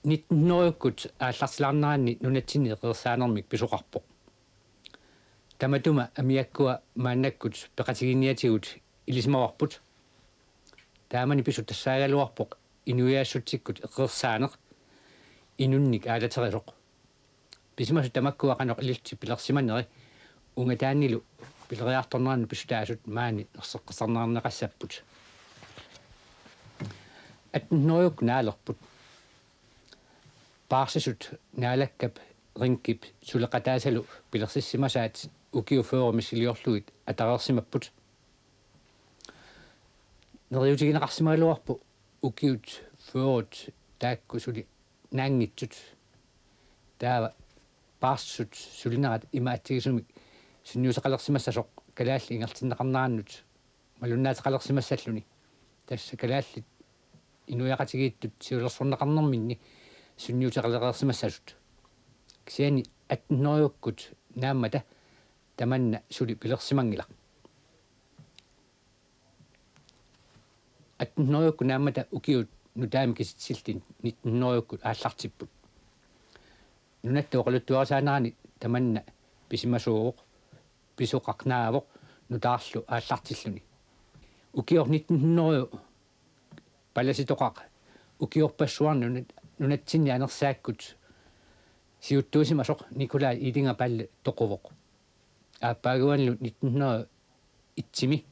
1900-kut aallarsilaarneraanni nunatsinneqersaanermik pisuqarpoq tamatuma amiakkua maannakkut peqatigiinniatigut ilisimavarput taamani pisu tassaagaluarpoq inuiaassutikkut eqersaaneq inunnik aalaterisoq pisimasu tamakkua qanoq ililti pilersimaneri ungataannilu pileriartorneraan pisutaasut maani erseqqasarnerneqassapput atnoyuk naalerput paarsisut naalakkap ringkip suleqataasalu pilersissimasaat ukiuførumisiliorluit atareersimapput neriutigineqarsimaluarpu ukiut førut taakku suli naangitsut taava paarsut sulinerat imaattigisumik sunniuseqalersimassasoq kalaalli ingertinneqarnaannut malunnaataqalersimassalluni tassa kalaallit inuiaqatigiittut siulersorneqarnerminni sunniuteqalereersimassasut kisiani atnoyukkut naammata tamanna suli pilersimangila atnoyukku naammata ukiut nutaami kisitsiltin 1900-kut aallartipput nunatta oqaluttuarsaanerani tamanna pisimasuuq pisuqarnaavoq nutaarlu aallartilluni ukior 1900 palasitoqaq ukiorpassuarni nunatsinni anersaakkut siuttuusimasoq Nikolai itingapalle toquvoq aappaaguanlu 1900 itsimi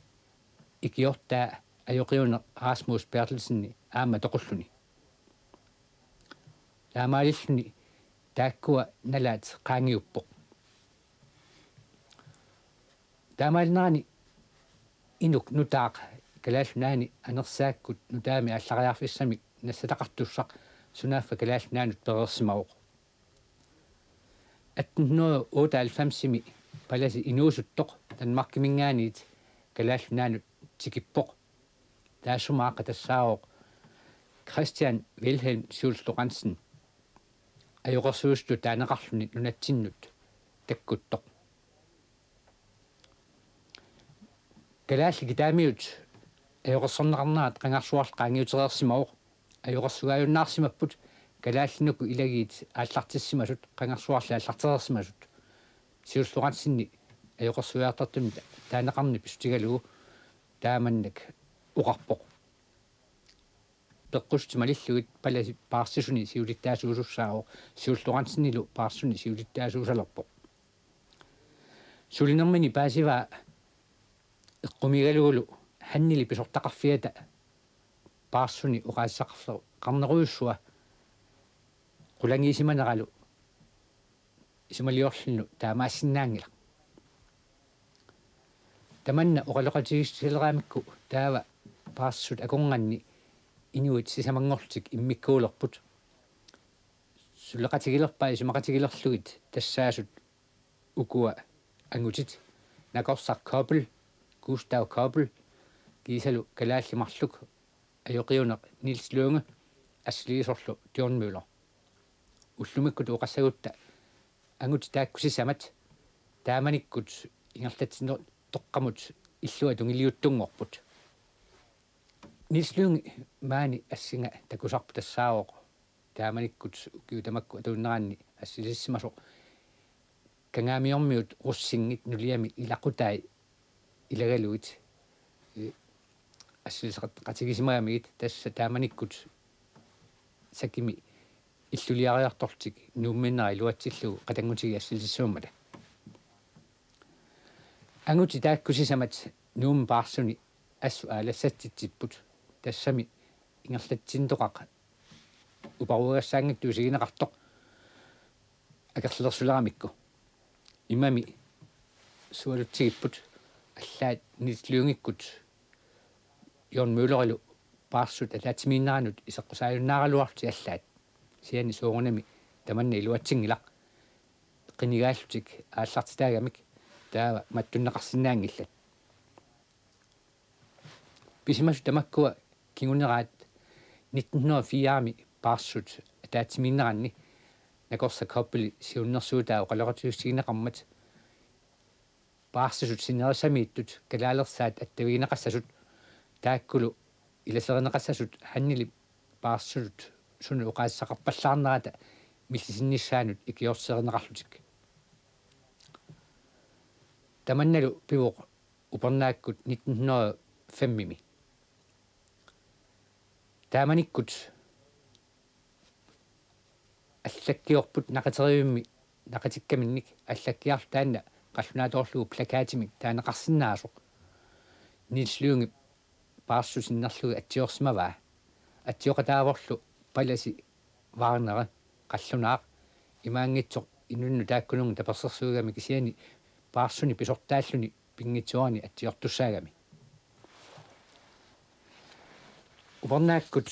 ikiortaa ajoqiune Rasmus Bertelsenni aamma toqulluni taamaalilluni taakkua nalaat qaangiuppoq taamaalnaani inuk nutaaq kalaallunaani anersaakkut nutaami allariarfissamik nassataqartussaq sunaaffa kalaallunaanut pereersimavuq 1898-simi palasi inuusuttoq Danmarkimingaaniit kalaallunaanut tikippoq taasumaaqa tassaaroq Christian Wilhelm Schulz Lorentzen ajoqersuustu taaneqarluni nunatsinnut takkuttoq kalaalli kitaamiut ajoqersorneqarnaat qangarsuarl qaangiutereersimavuq ajoqersugaajunnaarsimapput kalaallinuku ilagiit aallartissimasut qangarsuarli aallartereersimasut Schulz Lorentzenni ajoqersugaartartumi taaneqarni pistikalugu taamannak uqarpoq peqqusti malillugit palasi paarsisuni siulittaasuusussaaroq Schulz Lorentzennilu paarsuni siulittaasuusalerpoq sulinermini paasivaa eqqumigalugulu hannili pisortaqarfiata paarsuni uqaassaqarleru qarneruussua qulangiisimaneralu isumaliorlunnu taamaassinaangila tamanna oqaloqatigissileraamikku taava paarsut akunganni inuit sisamangortik immikkuulerput suleqatigilerpaa isumaqatigilerlugit tassaasut ukua angutit nakorsaq Koppel Gustav Koppel kiisalu kalaallimarluk ajoqiuneq Nils Lunge assliisorlu John Müller ullumikkut uqassagutta angut taakkusisamat taamanikkut ingertatsinner toqqamut illua tungiliuttungorput Nils Lunge maani assinga takusarpu tassaaroq taamanikkut ukiutamakku atuunneranni assilissimasoq kangaamiormiut russingit nuliami ilaqutai ilagaluit assiliseqatigisimagamiit tassa taamanikkut sakimi illuliariartortik nuumminnera iluatsillugu qatangutigi assilissuummata anguti taakkusisamat nuum paarsuni assu aalassatsitsipput tassami ingerlatsintoqaq uparugassaangittuusigineqartoq akerlersuleramikku imami sualutsigipпут аллаат нислунгиккут John Müllerilu paarsut alaatimiinneranut iseqqusaajunnааралуарти аллаат сиани суурунами таманна илуатсингилақ qinigaallуtik ааллартитаагамик таава маттуннеқарсинаангиллат писимасу тамаккуа кигунераат 1904-ми paarsut ataatimiinneranni nakorsa Koppeli siunnersuutaa oqaloqatiussigineqarmat paarsisut sinerisamiittut kalaalersaat attavigineqassasut taakkulu ilaserineqassasut hannili paarsulut sunu uqaassaqarpallaarnerata millisinnissaanuut ikiorseerneqarlutik tamannalu pivoq upernaakut 1905 taamanikkut allakkiorput naqateriummi naqatikkaminnik allakkiartaanna qallunaatoorlugu plakaatimik taanaqarsinnaasoq niilluungi paarsusinnerlugu attiorsimavaa attioqataavorlu palasi vaarnera qallunaaq imaangitsoq inunnu taakkunungu tapersersuugami kisiani paarsuni pisortaalluni pingitsuani attiortussaagami upernaakut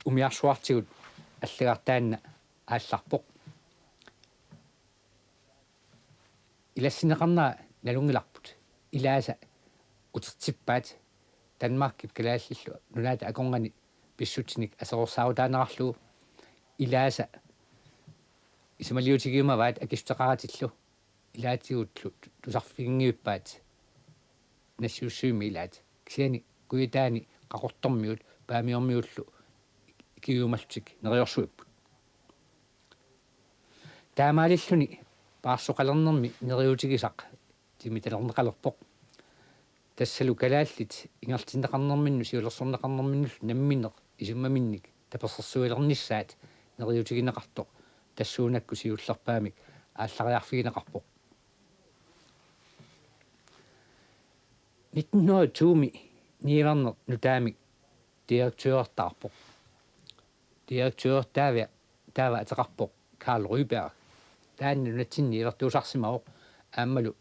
umiarsuartigut аллагартаанна аалларпоқ илассинеқарнаа налунгиларпут илааса утертиппаат Данмаркип Kalaallilu Nunaata аконгани писсутиник асерорсаавутаанерарлугу илааса исмалиутигиумаваат акистеқаратиллу илаатигутлу тусарфигингиуппаат нассиуссуими илаат кисиани куитаани қақортормиут паамиормиуллу киумалтик нериорсуиппут таамаалиллуни паарсоқалернерми нериутигисақ тимиталернеқалерпоқ тассалу Kalaallit ингертиннеқарнерминну сиулерсорнеқарнерминнуллу намминеқ исуммаминник таперсерсуилерниссаат нериутигинеқартоқ тассуунакку сиуллерпаамик ааллариарфигинеқарпоқ 1920 ниилернер нутаамик директøörtаарпоқ direktør taava ataqarpoq Karl Ryberg taannu natsinni ilertuusarsimauq aammalu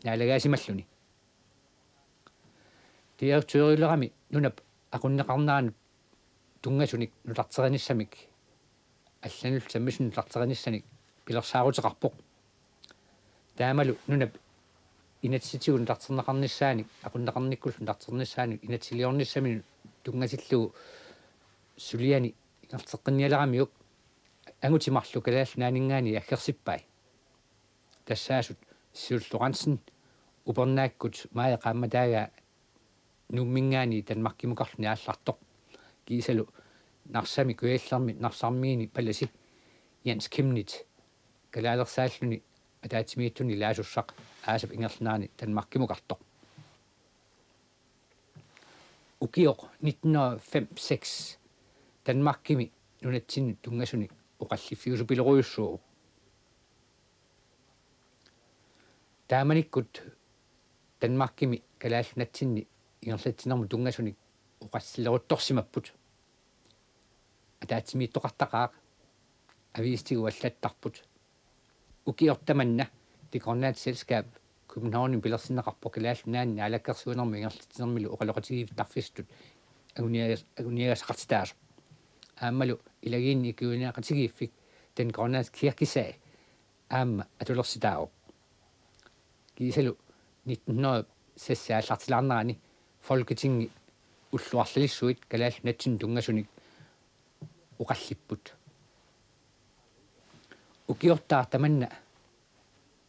naalagaasimmalluni direktøörillerami nunap aqunneqarnaanut tungasunik nutarterinissamik алланул саммисун нутартerinissanik пилерсаарутеқарпоқ таамалу нунап инатситигун тартернеқарниссааник aqunneqarниккуллу тартерниссааник инатсилиорниссамину тунгасиллугу сулиани нартеққинниалерамиук ангутимарлу Kalaallit наанингаани аггерсиппай тассаасут сиуллуқансин упернааккут маая qaammataaga nummingaani Danmarkimukарлни ааллартоқ кисалу нарсами куяллерми нарсармиини паласи Jens Kimnit Kalaallersaalluni атаатимииттуни лаасуссақ аасап ингерлнаани Danmarkimukартоқ укиоқ 1905-6 Danmarkimi nunatsin tungasuni uqalliffiusupileruussuu taamanikkut Danmarkimi Kalaallit natsinni ingerlatsinermu tungasuni uqassileruttorsimapput ataatimiittoqartaqaaq aviistigu allattarput ukiortamanna det grønlandske selskab København pilersinneqarpoq Kalaallit naanni alakkersuunermu ingerlatsinermilu uqaloqatigivtarfistut aguniagasaqartitaasu aammalu ilagiinni ikuuniaqatigiiffik den grønlandske kirkesag aamma atulersitaaru kiisalu 1906 aallartilaarnerani folketingi ulluarlalissuit Kalaallit natsin tungasunik uqallipput ukiortaartamanna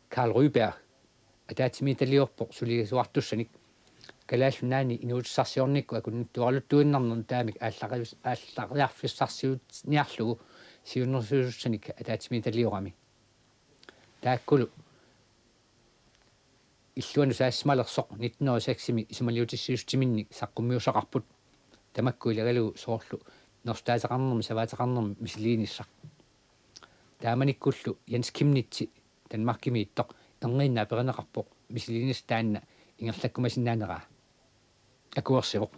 Karl Ryberg ataatimiitaliorpoq suligasuartussanik Kalaallit naani inuutissarsiornikku akunnittuarluttuinnarnernu taamik ааллариарфиссарсиут ниарлугу сиуннерсуусусаник атаатимиталиорами тааккулу иллуану саассмалерсоқ 1906-ми исумалиутиссиустиминник саққуммиусақарпут тамакку илагалугу соорлу нерстаатеқарнерми саваатеқарнерми мисилииниссақ тааманиккуллу Jens Kimnitsi Danmarkimiittoq ангииннаа перинеқарпоқ мисилиинис таанна ингерлаккумасиннаанераа акуерсивоқ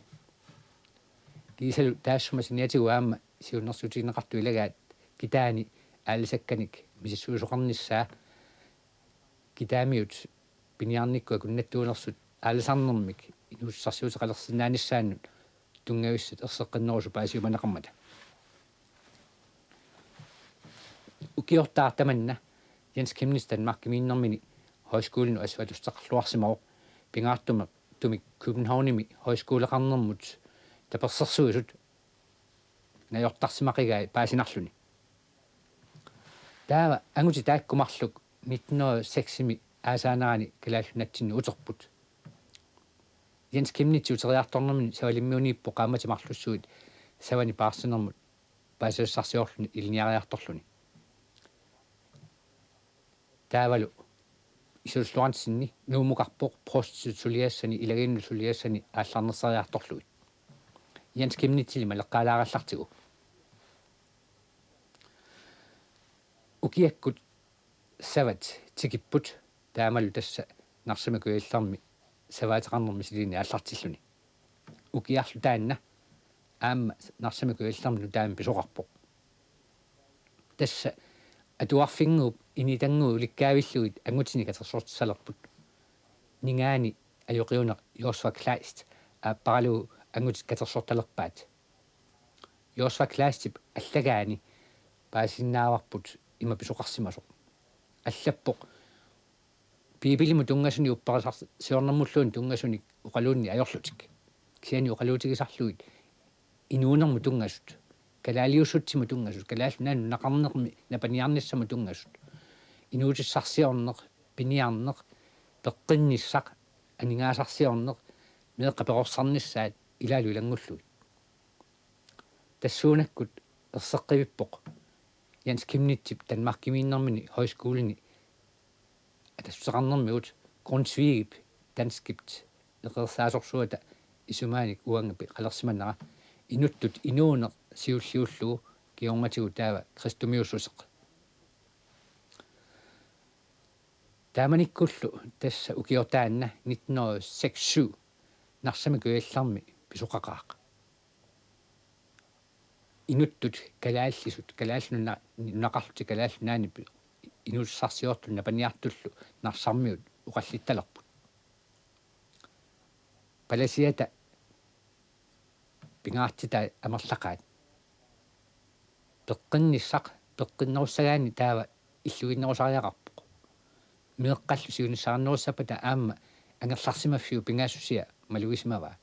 кисалу таассумасиниатигу аама сиуннерсутигинеқарту илагаат китаани аалисакканик мисиссуусоқарниссаа китаамиут пиниарникку акуннаттуунерсут аалисарнермик инуссарсиутеқалерсинааниссааннут тунгависсут ерсеққиннерусу паасиуманеқармата укиортаартаманна Jens Kimnits Danmarkimiinnermini højskolen og asfaltustaqarluarsimauq pingaartumeq tumik Københavnimi højskoleqarnermut tapersersuisut najortarsimaqigai paasinarluni taava anguti taakkumarluk 1906-mi aasaanarani Kalaallit natsinni uterput Jens Kimnits uteriartornermini savalimmiuniippo qaamatimarlussuit savani paarsinermut паасассарсиорлуни илниариарторлуни таавалу исуллуарнсинни нуумукарпоқ проститутулиассани илагииннусулиассани аалларнерсариарторлугит Jens Kimnitili малеққалаараллартигу укиаккут сават тикиппут таамалу тасса нарсимакуилларми саваатеқарнерми силини ааллартиллуни укиарлу таанна аама нарсимакуилларми таами писоқарпоқ тасса атуарфингууп инитангуу уликкаавиллугит ангутини катерсортиссалерпут нингаани ajоқиунеқ Joshua Kleist ааппаралу ангутит катерсорталерпаат Joshua Kleist аллагаани паасиннааварпут има писоқарсимасоқ аллаппоқ бибилиму тунгасуни уппарасар сиорнэрмуллуун тунгасуни уқалуунни ajорлутик кисиани уқалуутигисарлугит инуунерму тунгасут калаалиуссутсиму тунгасут калааллунаан нақарнерми напаниарниссаму тунгасут инуутиссарсиорнеқ пиниарнеқ пеққинниссақ анингаасарсиорнеқ меэққаперорсарниссаат илаалу илангуллуит тассуунаккут ерсеққивиппоқ Jens Kimnitip Danmarkimiinnermini højskoleni атассеқарнэрмиут Grundtvig Danskgibt эқерсаасорсуата исумааник уангапи қалерсиманнера инуттут инуунеқ сиуллиуллугу киорматигу таава кристумиуссусеқ тааманиккуллу тасса укиортаанна 1967 нарсамакуиалларми писоқақаақ инуттут калааллисут калааллуна нунақарлути калааллунаани инуссарсиорту напаниартуллу нарсармиут уқаллитталерпут паласиата пингаартита амерлақаат пеққинниссақ пеққиннеруссагаани таава иллуиннерусариақарпоқ меэққаллу сиунissаарнеруссапата аама ангерларсимаффиу пингаассусиа малуисмава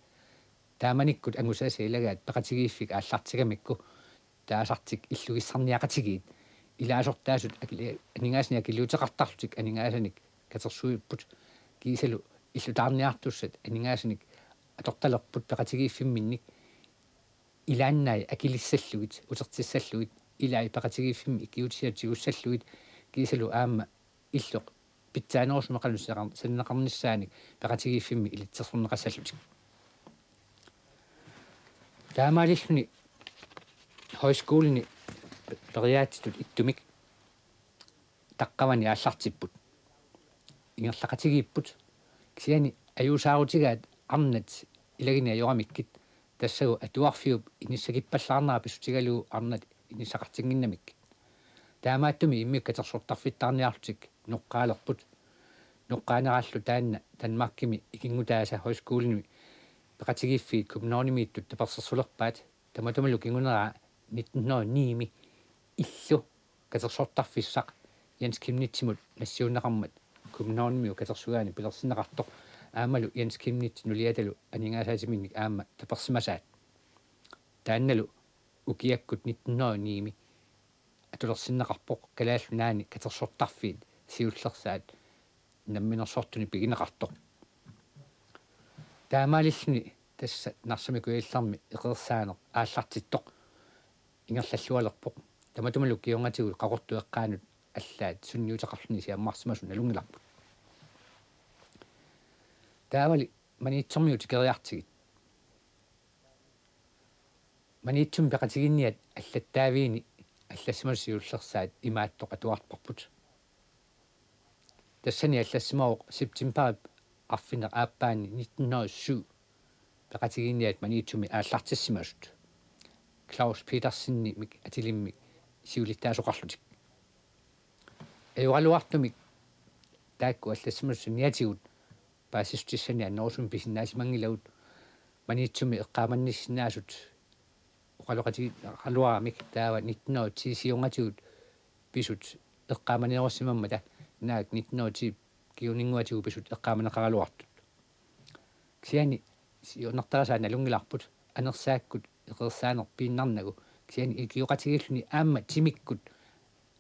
тааманиккут ангусааса илагаат пеқатигииффик ааллартигамикку таасартик иллугиссарниақатигиит илаасортаасут анингаасни акилуутеқартарлутик анингаасаник катерсуиппут кисалу иллутаарниартуссат анингаасаник аторталерпут пеқатигииффимминник илааннаи акилиссаллугит утертиссаллугит илаи пеқатигииффимми иккиутисиатигуссаллугит кисалу аама иллоқ питсаанерусмеқалуссеқар саннеқарниссааник пеқатигииффимми илитсерсорнеқассаллутик таамаалиллуни højskoleni периаатитут иттумик таққавани ааллартиппут ингерлақатигииппут кисиани аюусаарутигаат арнат илагини ажорамиккит тассагу атуарфиуп иниссагиппаллаарнера писсутигалуу арнат иниссақартингиннамик таамааттуми иммик катерсортарфиттаарниарлутик ноққаалерпут ноққаанераллу таанна Danmarkimi икингутааса højskoleni пеқатигииффиит кумноонимииттут таперсерсулерпаат таматумалу кингунера 1909 иллу катерсортарфиссақ Jens Kimnitsimut нассиуннеқармат кумноонимиу катерсугаани пилерсинеқартоқ аамалу Jens Kimnit нулиаталу анингаасаатиминник аама таперсимасаат таанналу укиаккут 1909 атулерсиннеқарпоқ калааллунаани катерсортарфиит сиуллерсаат намминерсортуни пигинеқартоқ таамаалиллуни тасса нарсамикуиилларми эқерсаанеқ ааллартиттоқ ингерллаллуалерпоқ таматумалу кионгатигу қақорту эққаанут аллаат сунниутеқарлуни сиаммарсимасу налунгиларпут таавали маниитсэрмиут кериартигит маниитсум пеқатигинниат аллаттаавиини аллассимасиуллерсаат имааттоқ атуартарпут тассани аллассимаоқ септимбер арфинеқ ааппаани 1907 пеқатигинниат маниитсуми ааллартиссимасут Klaus Petersenni mik atilimmi siulittaasuqarlutik ajorluartumik taakku allassimassunniatigut paasistissani annorsum pisinnaasimangilagut maniitsumi eqqaamannissinnaasut uqaloqati qaluaramik taava 1910 siungatigut pisut eqqaamanerussimamma naak 1910 kiuninguatigu pisut eqqaamaneqaraluartut kisiani siunertarasaana lungilarput anersaakkut эқерсаанер пииннарнагу кисиани икиоқатигиллуни аама тимиккут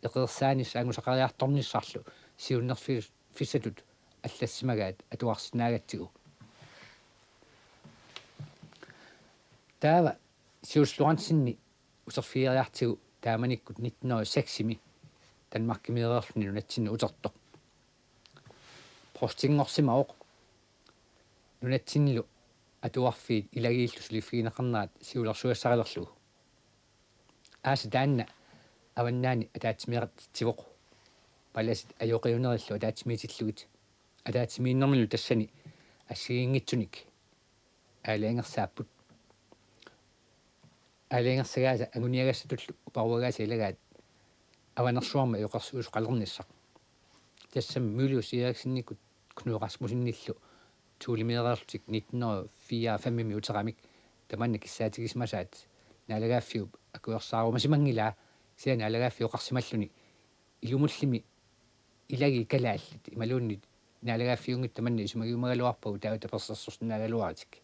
эқерсааниссаа ангусақариарторниссарлу сиуннерфиссатут аллассимагаат атуарсинаагатсигу таава сиуллуарнсинни userfiariartigu taamanikkut 1906 Danmarkimidererluni nunatsinnu utertoq prostingorsimaoq nunatsinnilu atuarfiit ilagiillus lifiineqarnaat siulersuassarilerlugu aasa taanna avannaani ataatimiqat tivoq palasit ajoqiunerillu ataatimiitillugit ataatimiinnermilu tassani assigiingitsunik aaliangersaapput аалиангерсагааса агуниагассатуллу упаруагааса илагаат аванерсуарма иоқарсуус қалерниссақ тассам мюлиус иериксинникут кнуэрасмусинниллу туулимиерерлутик 1944 утерамик таманна киссаатигисмасаат наалагааффиуп акуерсаарумасимангилаа сиана алагааффи оқарсималлуни илумуллими илаги калааллит ималуунни наалагааффиунгит таманна исумагиумагалуарпагу таавата персерсорнаагалуаритик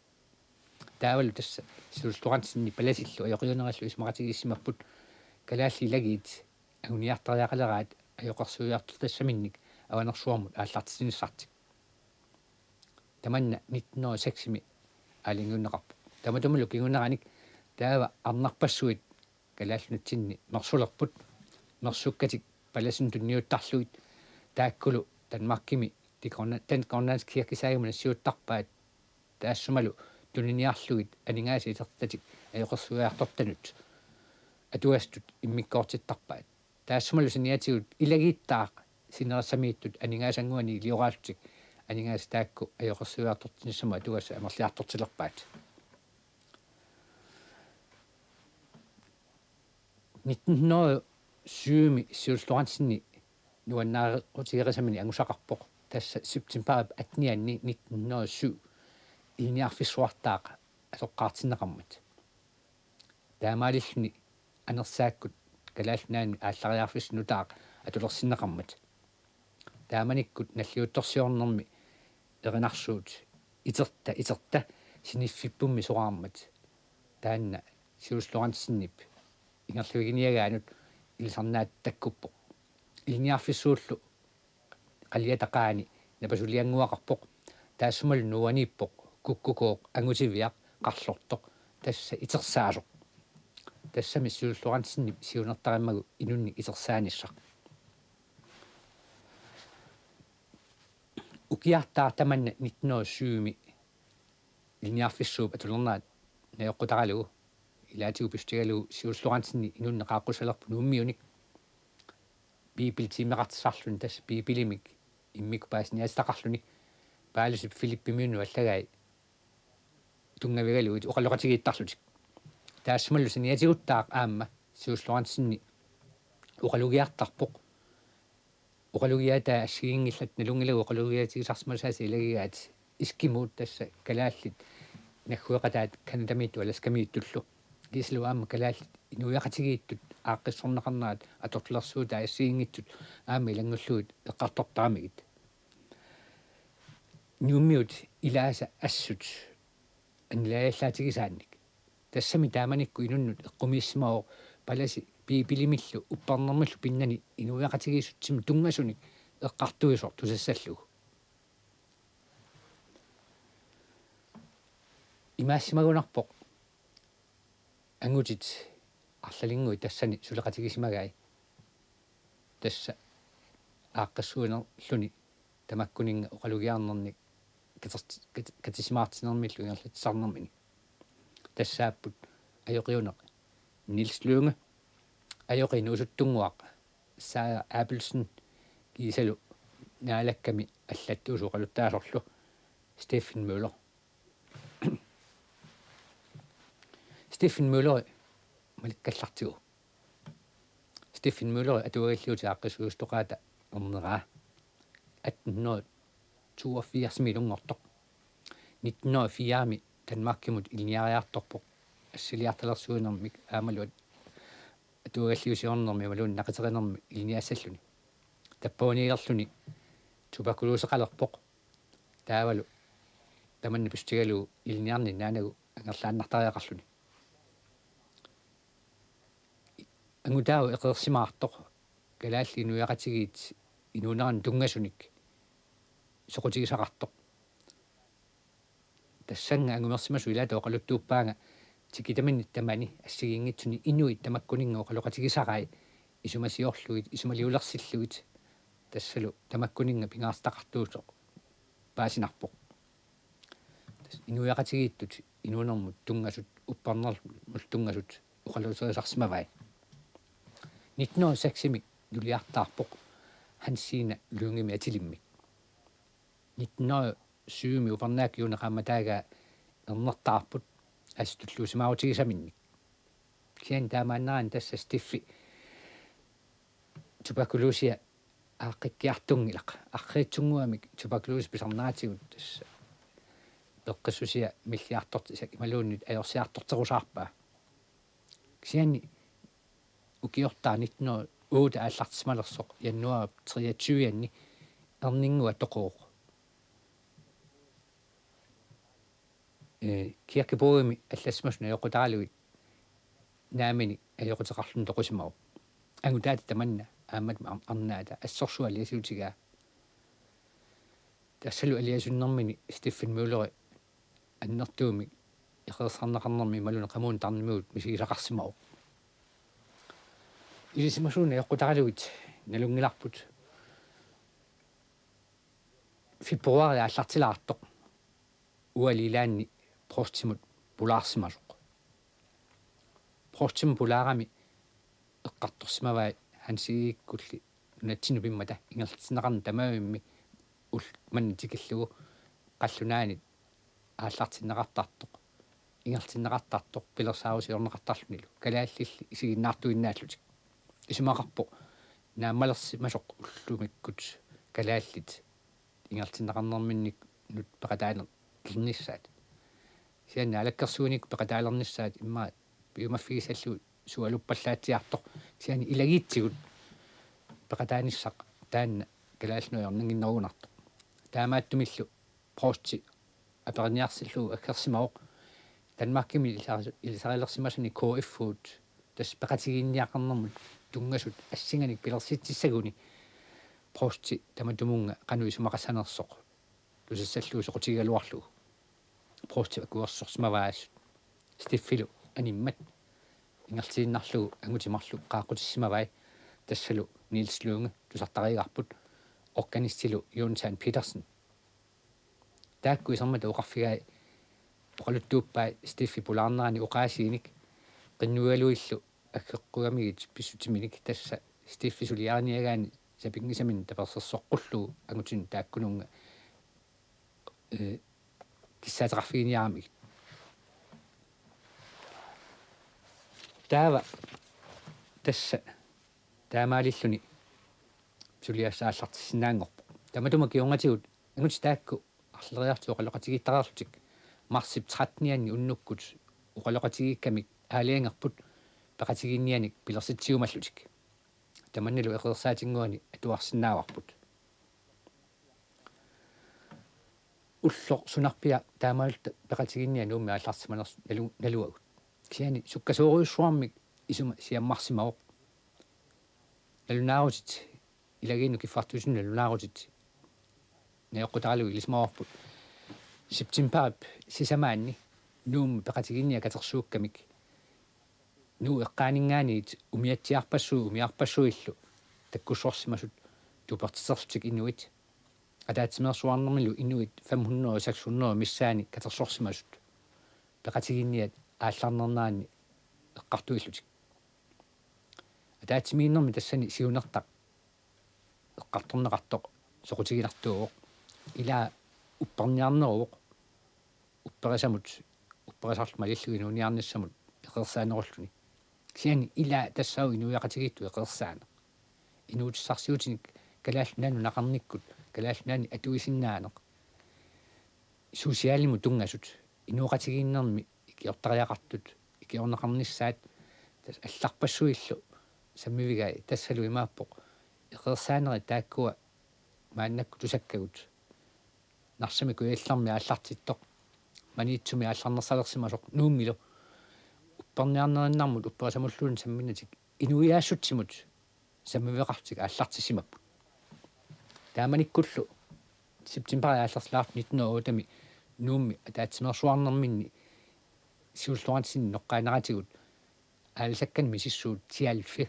таавалу тасса суултуqantinni паласиллу аёқиунераллу исмақатигиссимаппут калаалли илагиит агуниартариақалераат аёқарсуиарту тассаминник аванерсуармут ааллартисинissартик таманна 1906 аалингуннеқарпу таматумулу кигунераник таава арнарпассуит калааллунатсинни мерсулерпут мерсуккатик паласин тунниуттарлуит тааккулу Danmarkimi den grønlandske kirkesagumuna siuttарпаат таассумалу тунниарлугит анингаasi итертатик аёқерсуиарторtanut атуастут иммиккоортиттарпаат таассумалу синиатигут илагииттаақ синерсамииттут анингаасангуани илиораалтик анингаас таакку аёқерсуиартортинissама атуаса амерлиартортилерпаат 1907 сиуллуарансинни нуаннаарутигерисамини ангусақарпоқ тасса септембер 1907 илниарфиссуартаақ асоққаартиннеқармат таамаалиллуни анерсааккут калаалнаани ааллариарфиссинутаақ атулерсиннеқармат тааманиккут наллиутторсиорнерми эринарсуут итерта синиффиппумми сораармат таанна сиуллуарансиннип ингерлугиниагаанут илсарнаат таккуппоқ илниарфиссууллу қалиатақаани напасулиангуақарпоқ таассумал нуаниппоқ куккукооқ ангутивиақ қарлортоқ тасса итерсаасоқ тассами сиуллуарансинни сиунертариммагу инунни итерсааниссақ укиартаа таманна 1907 илниарфиссууп атулернаат наёққутаралугу илаатигу пистигалугу сиуллуарансинни инунне қааққусалерпу нууммиуник бибилтимеқартсарлуни тасса бибилимик иммик паасниастақарлуни паалисип филиппимиуну аллагай тунгавигалуит оқалоқатигииттарлутик таассумаллу синиатигуттаақ аама сиуллуарансинни оқалугиартарпоқ оқалугиатаа ассигингиллат налунгилагу оқалугиатигисарсмасааси илагигаат искимуут тасса калааллит наггуеқатаат канадамиитту аласкамииттуллу кислу аама калааллит инуяқатигииттут ааққиссорнеқарнаат атортлерсуутаа ассигингитсут аама илангуллуит эққартортарамигит ньюмиут илааса ассут анилааллаатигисаанник тассами тааманикку инуннут эққумииссимао паласи пипилимиллу уппарнэрмаллу пиннани инуяқатигииссутсими тунгасуник эққартуисор тусассаллугу имаассимагунарпоқ ангутит арлалингуи тассани сулеқатигисимагай тасса ааққассуинерлуни тамаккунинга оқалугиарнерник катисимаартинермиллу ингерлатсарнермини тассааппут аёқиунеқ Nils Lønge аёқину усуттунгуақ саа Appelsen кисалу наалакками аллаттуусу қалуттаасорлу Steffen Møller Steffen Møller маликкаллартигу Steffen Møller атуагиллуути ааққисуустоқаата орнераа 1882 милунгортоқ 1904 Danmarkimut илниариарторпоқ ассилиарталерсуинермик аамалуат атуагаллиусиорнерми малуун нақитеринерми илниассаллуни таппуунигерлуни тубакулуусеқалерпоқ таавалу таманни пистигалу илниарни наанагу ангерлааннартариақарлуни ангутаау эқерсимаартоқ калаалли инуяқатигиит инунеран тунгасуник соқутигисақартоқ тассанга ангумерсимасу илаата оқалуттууппаанга tikitaminit tamani assigiingitsuni inuit tamakkuninngoo qalloqatigisaqai isumasiorluit isumaliulersilluit tassalu tamakkuninga pingaartaqartuusoq paasinarpoq inuiaqatigiittut inuunermut tungasut upparnermul tungasut uqaluserisarsimavai 1906 nuliartaarpoq hansiina luungimi atilimmi 1907 uparnaakkiuneqammataaga ernertaarput astulluusimaautigisaminnik kian taamaannaraan tassa stiffi tuberkuloosia aaqikkiartungilaq arritsunguamik tuberkuloosi pisarnaatigut tassa peqqissusia milliartortisak imaluunnit ajorsiartorterusaarpaa kiani ukiortaa 1908 aallartismalersoq januar 23 erningua toqooq kiakkipuumi алласмасна йоқутаалуит наамини аёқутеқарлун тоқусимау ангутаати таманна аамат арнаата ассорсуа алиасиутигаа тассалу алиасуннэрмини стеффен мюллери аннертууми иқерсарнақарнэрми малуна қамуун тарнимуут мисигисақарсимау илисимасууна йоқутаалуит налунгиларпут фебруари ааллартилаартоқ уалилаанни простимут пулаарсимасоқ простим пулаарами эққарторсимавай хансигиккулли нунатсину пиммата ингерлтинеқарна тамаавимми ул манни тикиллугу қаллунаанит ааллартиннеқартартоқ ингерлтиннеқартартоқ пилерсааруси орнеқартарлунилу калааллилли исигиннаартуиннааллутик исумақарпо нааммалерсимасоқ уллумиккут калааллит ингерлтиннеқарнерминник нут пеқатаанер лерниссаат сианна алаккерсууник пеқатаалерниссаат имма биумаффигисаллу суалуппаллаатиартоқ сиани илагиитсигут пеқатааниссақ таанна калаалнуйорнингиннеруунартоқ таамааттумиллу прости аперниарсиллу аккерсимаоқ танмаркими илисарилерсимасуни KF-фуут тас пеқатигиинниақарнэрмут тунгасут ассинганик пилерситсагуни прости таматумунга қануи сумақассанерсоқ тусассаллуу соқутигалуарлу прости акуерсорсмаваас стиффилу аниммат ингертииннарлугу ангутимарлу qaaqutissimavai тассалу Нилс Лунге тусартаригарпут органистилу Юнсан Питерсен таакку исермата уқарфигай оқалуттууппай стиффи пулаарнерани уқаасииник qinnualuillu аккеққугамигит писсутиминик тасса стиффи сулиарниагаани сапингисамин таперсерсоққуллугу ангутин тааккунунга киссаатеқарфигиниарамик таава тасса таамаалиллуни сулиассааллартиссинаангорпо таматума киунгатигут ангути таакку арлериарту оқалоқатигиттараарлутик марсип 13-нианни уннуккут оқалоқатигиккамик аалиангерпут пеқатигиннианик пилерситсиумаллутик таманнилу эқерсаатингуани атуарсинааварпут уллоқ сунарпиа таамаалта пеқатигинниани умми ааллартиманерс налуагут киани суккасоориуссуармик исума сиаммарсимаоқ налунаарутит илагину киффартусин налунаарутит неоқутаалуи илисмааварпут септимпаап сисамаанни нуум пеқатигинниа катерсууккамик нуу эққаанингаанит умиарпассуиллу таккуссорсимасут тупертисерлутик инуит атаатсимерсуарнэрмилу инуит 500 600 миссаани катерсорсимасут пеқатигинниат аалларнернаани эққартуиллутик атаатсимииннэрми тассани сиунертақ эққарторнеқартоқ соқутигилартууоқ илаа уппарниарнеруоқ упперисамут упперисарлу малиллугину униарниссамут эқерсаанеруллуни киани илаа тассау инуяқатигитту эқерсаана инуутиссарсиутиник калааллунану нақарниккут калааллунаани атуисиннаанеқ сусиалиму тунгасут инуоқатигииннэрми икиортариақартут икиорнеқарниссаат тас алларпассуиллу саммивигай тассалу имааппоқ эқерсаанери тааккуа мааннакку тусаккагут нарсами куялларми ааллартиттоқ маниитсуми аалларнерсалерсимасоқ нууммилу упперниарнериннармут упперасамуллуун самминатик инуиаассутсимут саммивеқартик ааллартиссимаппут тааманиккуллу септимбери ааллерслаарт 1908 нуумми атаатсимерсуарнэрминни siulluansin noqqaanaratigut аалсаккан мисиссуут тиалфи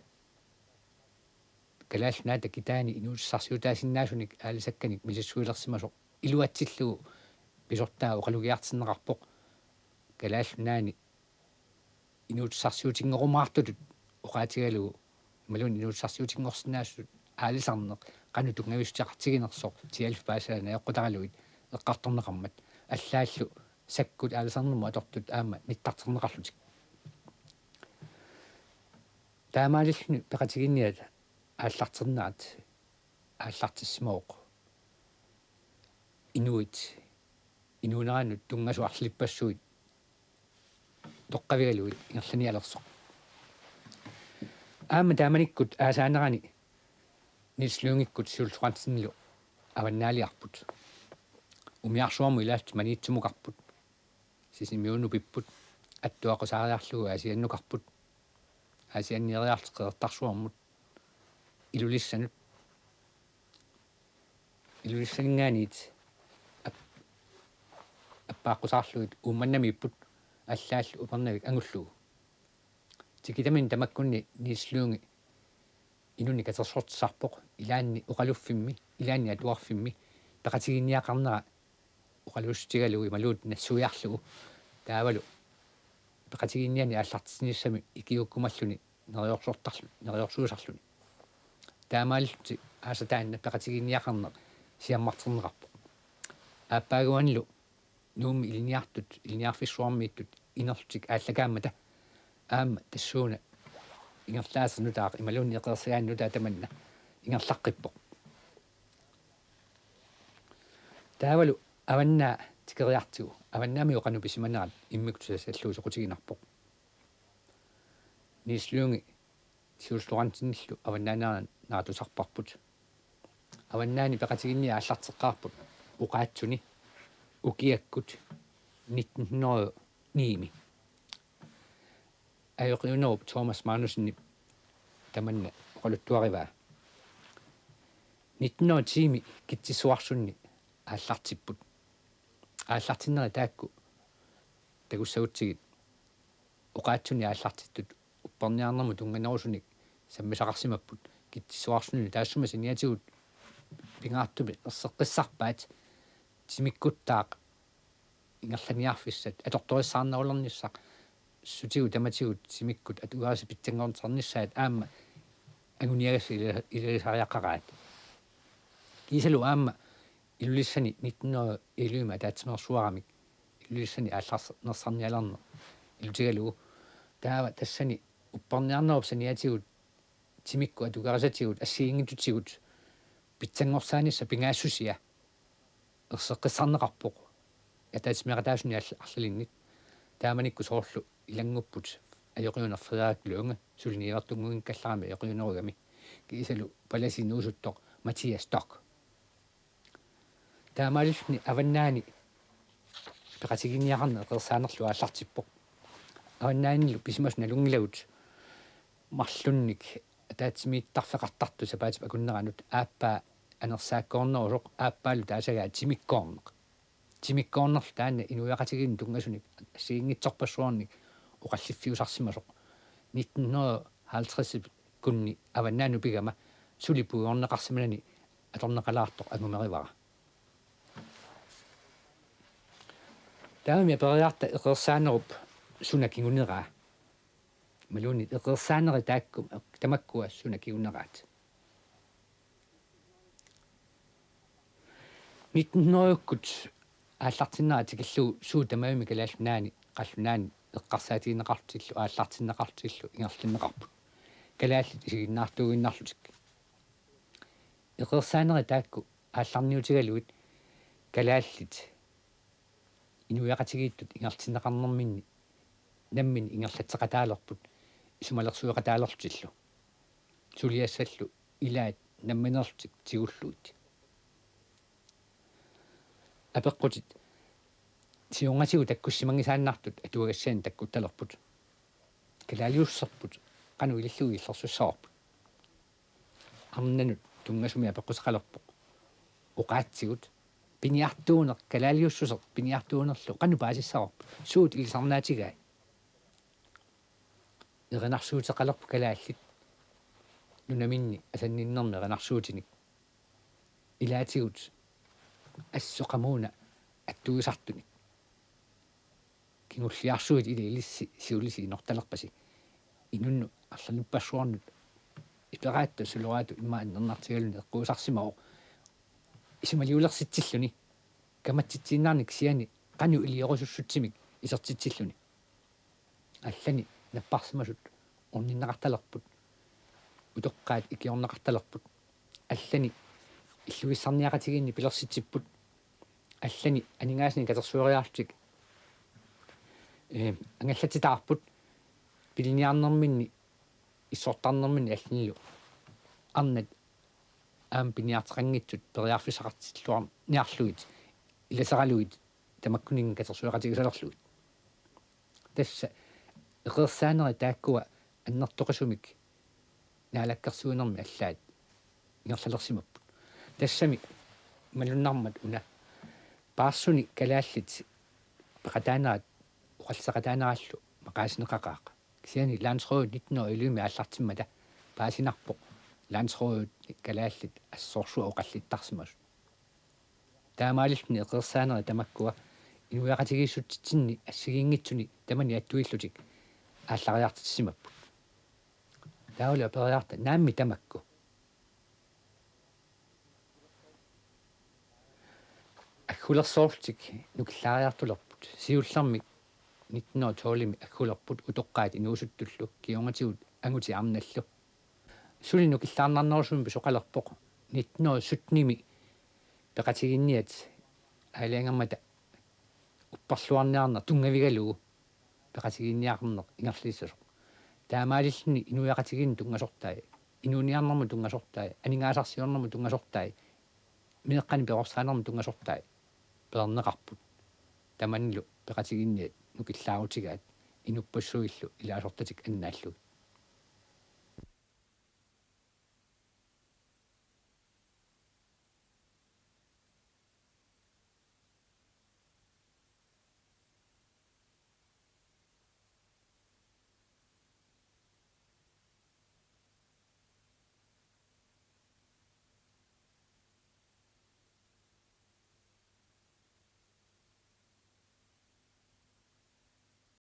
Kalaallit китаани инууссарсиутаасиннаасуник аалсакканик мисиссуилерсимасо илуатсиллугу писортаа оқалугиартиннеқарпоқ Kalaallit инууссарсиутингорумаартутут оқаатигалугу малун инууссарсиутингорсинаассут аалисарнеқ қану тунгавистеқартигинерсоқ тиалф паасаана яққутаралуит эққарторнеқармат аллааллу саккут аалисарнерму атортут аама ниттартернеқарлутик таамаалиллуни пеқатигинниат ааллартернаат ааллартиссимооқ инуит инуунераанут тунгасу арлиппассуит тоққавигалуит ингерланиалерсоқ аама тааманиккут аасаанерани нислунгиккут сиуллуқантиннилу аваннаалиарпут умиарсуарму илаат маниитсумукарпут сисимиуну пиппут аттуақусаариарлугу асианнукарпут асианниериартеқертарсуармут илулиссанингаанит аппааққусаарлугит умманнами иппут аллааллу упернавик ангуллугу тикитамин тамаккунни нислуунги инуни катерсортсарпоқ илаанни уқалуффимми илаанни атуарфимми пеқатигинниақарнера уқалуустигалуги малуут нассуиарлугу таавалу пеқатигинниани ааллартисниссами икиуккумаллуни нериорсуусарлуни таамааллути аасатаанна пеқатигинниақарнеқ сиаммартернеқарпо ааппаагуанлу нуумми илиниарфиссуармииттут инерлутик ааллагааммата аама тассууна ингерлаасернутаақ ималуунни эқерсигааннутаа таманна ингерлаққиппоқ таавалу аваннаа тикериартигу аваннаами оқану писиманерат иммиктусассаллуу соқутигинарпоқ нислуунги сиуллуарантинниллу аваннаанеран наатусарпарпут аваннаани пеқатигинниа ааллартеққарпут уқаатсуни укиаккут 1909 айоқиунеруп Томас Манусни таманна оқалуттуариваа 1910 китсисуарсунни ааллартиппут ааллартиннери таакку тагуссагутсигит уқаатсуни ааллартиттут упперниарнэрму тунганерусуник саммисақарсимаппут китсисуарсуни таассума синиатигут пингаартуми ерсеққиссарпаат тимиккуттаақ ингерланиарфиссат аторториссаарнерулерниссақ сутигу таматигут тимиккут атугааси питсангорнтернissaат аама агуниагасси илисариаққараат кисалу аама илулиссани 1911 таатсимерсуарамик илулиссани аалларнерсарниалерне илутигалугу таава тассани упперниарнеруп саниатигут тимикку атугарасатигут ассиингитутигут питсангорсаанисса пингаассусиа ерсеққиссарнеқарпоқ ятаатимеқатаасуни арлалиннит тааманикку соорлу илангуппут ajorionarfriaak luunga sulniilertunguin kallaraami ajorionerugami kiisalu palasinuusuttoq Mathias Stock taamaalifni avannaani peqatigiinniaqarne qersaanerlu aallartippoq avannaanillu pisimas nalungilagut marlunnik ataatimiittarfeqartartu sapaatip akunneranut aappaa anersaakkoornerusoq aappaalu taasagaa timikkoornerlu taanna inuiaqatigiin tungasunik assiingitsorpassuarnik uqalliffiusarsimasoq 1950 kunni avannaanu pigama sulipuuorneqarsimanani atorneqalaartoq angumerivara taami aperiarta eqersaanerup sunakinguneraa maluni eqersaaneri taakkum tamakkua sunakinguneraat 1900-kut ааллартиннератикиллу суутамаами калаалнаани қаллунаани эққарсаатигинеқартиллу ааллартиннеқартиллу ингерлиннеқарпут калааллит исигиннаартугиннарлутик эқерсаанери таакку аалларниутигалуит калааллит инуяқатигииттут ингертиннеқарнэрминни наммини ингерлатсеқатаалерпут исумалерсуеқатаалерлутиллу сулиассаллу илаат намминерлутик тигуллуут апеққутит сиунгасигу таккуссимангисааннартут атуагассаани таккутталерпут калаалиуссерпут қану илиллуги иллерсуссаорпут арнанут тунгасуми апеққусеқалерпоқ уқаатсигут пиниартуунеқ калаалиуссусеқ пиниартуунерлу қану паасиссаорпут суут илсарнаатигай Erinaarsuuteqalerpu Kalaallit nunaminni asanninnermi erinaarsuutinik ilaatigut assоqamuuna attuisartunik kingulliarsuit ilissi siulisi inortalerpasi inunnu арланиппассуарнут ипераатта сулураату имма аннернартигалуни эққуусарсимао исималиулерситсиллуни каматситсииннаарник сиани кану илиорусуссутсимик исертитсиллуни аллани наппарсимасут орниннеқарталерпут утоққаат икиорнеқарталерпут аллани иллуиссарниақатигинни пилерситсиппут аллани анингаасни катерсуариаартик ангаллатитаарпут пилниарнерминни иссортарнерминни аллинилу арнат аам пиниартеқангитсут периарфисақартиллуар ниарлуит иласаралуит тамаккунин катерсуақатигисалерлуит тасса эқерсаанери тааккуа аннертоқасумик наалаккерсуинерми аллаат ингерлалерсимаппут тассами малуннармат уна паарсуни Kalaallit пеқатаанаат уқалсақатаанааллу мақаасинеқақаақа кисиани лаансроут 19 ааллартиммата паасинарпо лаансроут Kalaallit ассоорсуа оқаллиттарсимас таамаалилни эқерсаанери тамаккуа инуяқатигииссутсинни ассигиингитсуни тамани аттуиллутик ааллариартитсимаппут таула периарта наамми тамакку аккулерсоортик нукиллаариартулерпут сиуллерми 1912 аккулерпут утоққаат инуусуттуллу кионгатигут ангути арналлу сули нукиллаарнарнерусумби соқалерпоқ 1917 Peqatigiinniat аалиангаммата уппарлуарниарнер тунгавигалуу Peqatigiinniaqalerneq ингерлииссасоқ таамаалиллни инуяқатигин тунгасортай инуниарнерму тунгасортай анингаасарсиорнерму тунгасортай меэққани перорсаанерму тунгасортай пернеқарпут таманнилу Peqatigiinniat нукиллаарутигаат инуппассуиллу илаасортатик аннааллуг